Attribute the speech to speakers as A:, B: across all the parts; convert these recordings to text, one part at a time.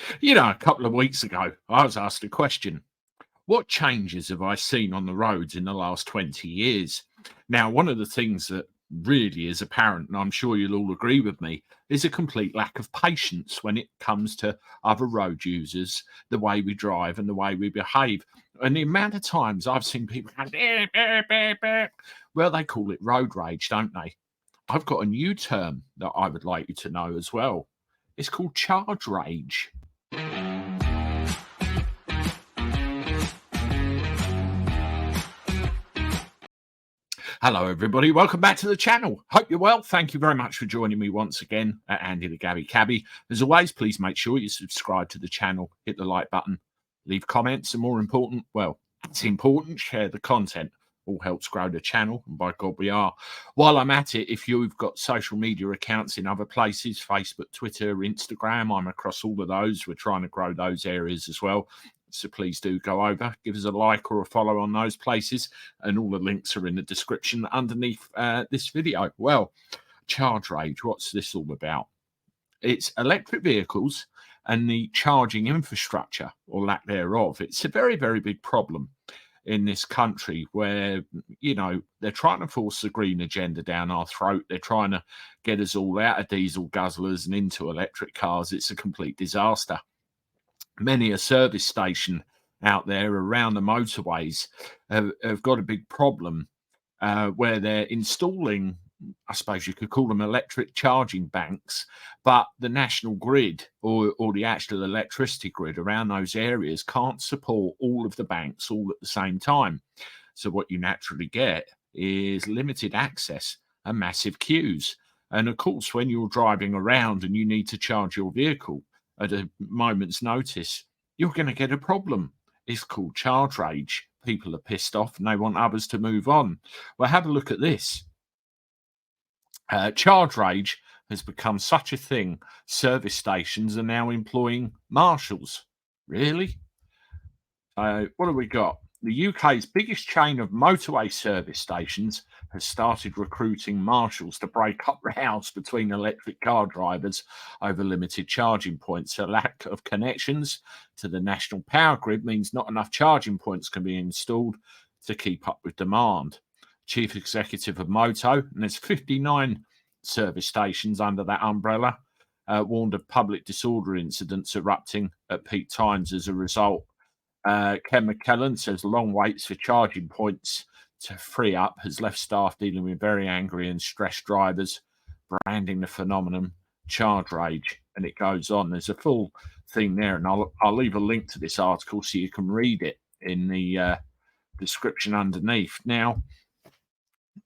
A: A couple of weeks ago, I was asked a question. What changes have I seen on the roads in the last 20 years? Now, one of the things that really is apparent, and I'm sure you'll all agree with me, is a complete lack of patience when it comes to other road users, the way we drive and the way we behave. And the amount of times I've seen people go, "Beep, beep, beep, beep." Well, they call it road rage, don't they? I've got a new term that I would like you to know as well. It's called charge rage. Hello, everybody. Welcome back to the channel. Hope you're well. Thank you very much for joining me once again at Andy the Gabby Cabby. As always, please make sure you subscribe to the channel, hit the like button, leave comments, and more important, well, it's important, share the content. All helps grow the channel, and by God, we are. While I'm at it, if you've got social media accounts in other places, Facebook, Twitter, Instagram, I'm across all of those. We're trying to grow those areas as well. So please do go over, give us a like or a follow on those places, and all the links are in the description underneath this video. Well, charge rage, what's this all about? It's electric vehicles and the charging infrastructure or lack thereof. It's a very, very big problem in this country where, they're trying to force the green agenda down our throat. They're trying to get us all out of diesel guzzlers and into electric cars. It's a complete disaster. Many a service station out there around the motorways have got a big problem where they're installing, I suppose you could call them electric charging banks, but the national grid or the actual electricity grid around those areas can't support all of the banks all at the same time. So what you naturally get is limited access and massive queues. And of course, when you're driving around and you need to charge your vehicle at a moment's notice, you're going to get a problem. It's called charge rage. People are pissed off and they want others to move on. Well, have a look at this. Charge rage has become such a thing. Service stations are now employing marshals. Really? What have we got? The UK's biggest chain of motorway service stations has started recruiting marshals to break up rows between electric car drivers over limited charging points. A lack of connections to the national power grid means not enough charging points can be installed to keep up with demand. Chief executive of Moto, and there's 59 service stations under that umbrella, warned of public disorder incidents erupting at peak times as a result. Ken McKellen says long waits for charging points to free up has left staff dealing with very angry and stressed drivers, branding the phenomenon charge rage. And it goes on. There's a full thing there, and I'll leave a link to this article so you can read it in the description underneath. Now,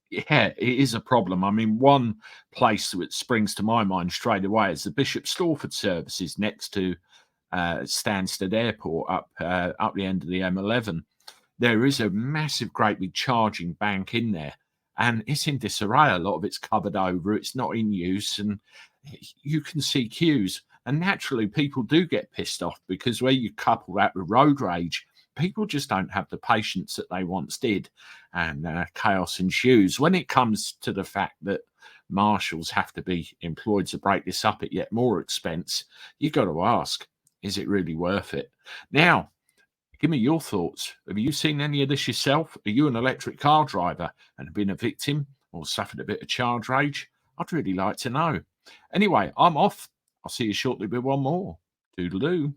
A: yeah, it is a problem. I mean, one place that springs to my mind straight away is the Bishop Stortford services next to Stansted Airport up the end of the M11. There is a massive, great big charging bank in there, and it's in disarray. A lot of it's covered over. It's not in use, and you can see queues. And naturally, people do get pissed off because where you couple that with road rage, people just don't have the patience that they once did, and chaos ensues. When it comes to the fact that marshals have to be employed to break this up at yet more expense, you've got to ask, is it really worth it? Now, give me your thoughts. Have you seen any of this yourself? Are you an electric car driver and have been a victim or suffered a bit of charge rage? I'd really like to know. Anyway, I'm off. I'll see you shortly with one more. Doodle-doo.